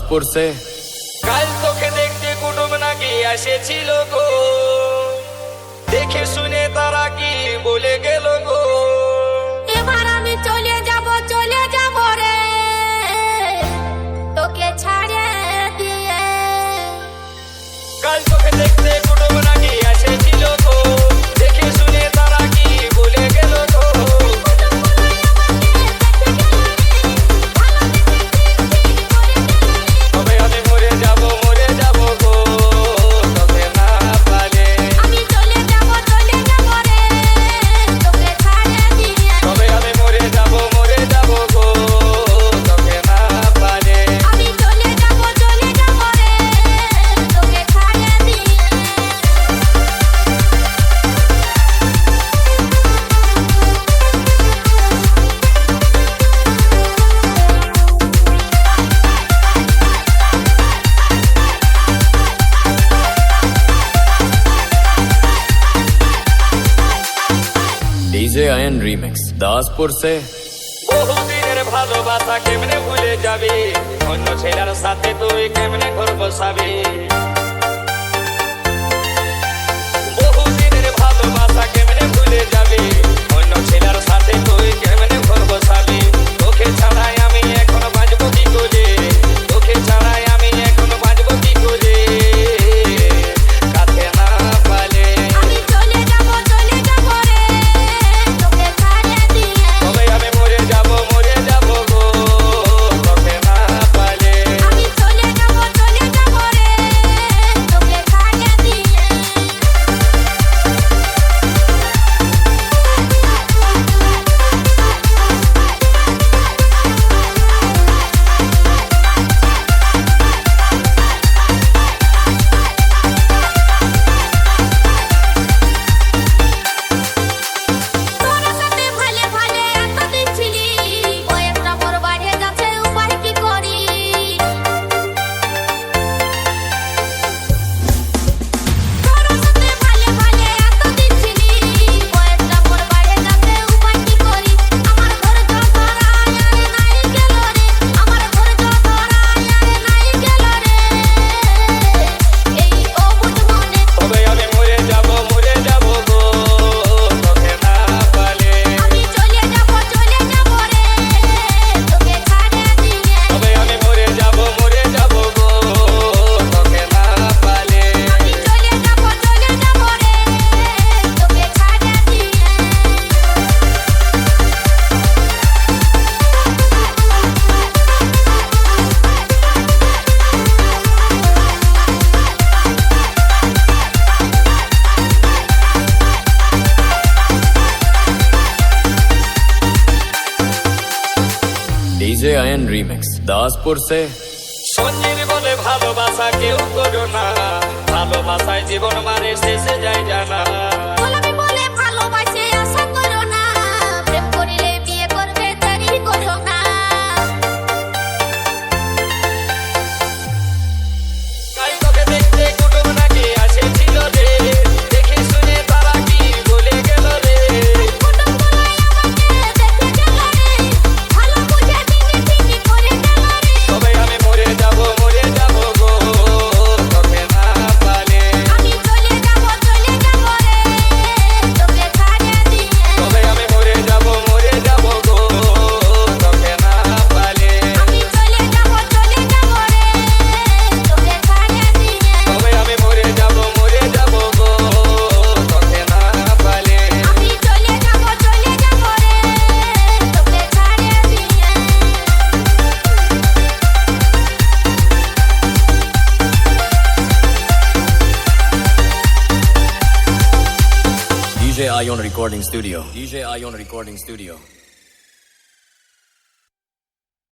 दासपुर से। কাল তোকে দেখতে কুটুম নাকি এসেছিল গো, দেখে শুনে তারা কি বলে গেল গো। এবার আমি চলে যাব রে তোকে ছাড়ে দিয়ে। কাল তোকে দেখতে কুটুম নাকি এসেছিল গো, দেখে শুনে তারা কি বলে গেল গো। তবে আমি মরে যাব গো, তোকে না পালে। আমি চলে যাব রে তোকে ছাড়ে দিয়ে। তবে আমি মরে যাব গো, তোকে না পালে। আমি চলে যাব রে তোকে ছাড়ে দিয়ে। डीजे आयन रीमिक्स दासपुर से। বহুদিনের ভালোবাসা কেমনে ভুলে যাবে, অন্য ছেলের সাথে তুই কেমনে ঘর বসাবি। বহুদিনের ভালোবাসা কেমনে ভুলে যাবে, অন্য ছেলের সাথে তুই কেমনে ঘর বসাবি। তোকে ছাড়াই আমি এখন বাঁচবো কি করে, তোকে ছাড়াই আমি এখন বাঁচবো কি করে, কাছে না পালে। আমি চলে যাব রে তোকে ছাড়ে দিয়ে। তবে আমি মরে যাব গো, তোকে না পালে। আমি চলে যাব রে তোকে ছাড়ে দিয়ে। তোর সাথে ভালে ভালে এতদিন ছিলি, বয়সটা মোর বাড়ে যাচ্ছে উপায় কি করি। তোর সাথে ভালে ভালে এতদিন ছিলি, বয়সটা মোর বাড়ে যাচ্ছে উপায় কি করি। আমার ঘর ধরায় নাই গেল রে, আমার ঘর ধরায় নাই গেল রে, এই অবুঝ মনে। তবে আমি মরে যাব গো, তোকে না পালে। আমি চলে যাব রে তোকে ছাড়ে দিয়ে। তবে আমি মরে যাব গো, তোকে না পালে। আমি চলে যাব রে তোকে ছাড়ে দিয়ে। डीजे आयन रीमिक्स दासपुर से। সঞ্জীর বলে ভালোবাসা কেউ করো না, ভালোবাসায় জীবন মারে শেষে যায় জানা। গোলামি বলে ভালোবাসে আশা করো না, প্রেম করিলে বিয়ে করবে দেরি করো না। কাল তোকে দেখতে কুটুম নাকি এসেছিল রে, দেখে শুনে তারা কি বলে গেল রে। কুটুমগুলাই আমাকে দেখে গেল রে, ভালো বুঝে ঠিকই করে গেল রে। তবে আমি মরে যাব গো, তোকে না পালে। আমি চলে যাব রে তোকে ছাড়ে দিয়ে। তবে আমি মরে যাব গো, তোকে না পালে। আমি চলে যাব রে তোকে ছাড়ে দিয়ে। তবে আমি মরে যাব গো, তোকে না পালে। আমি চলে যাব রে তোকে ছাড়ে দিয়ে। DJ ion recording studio. DJ ion recording studio.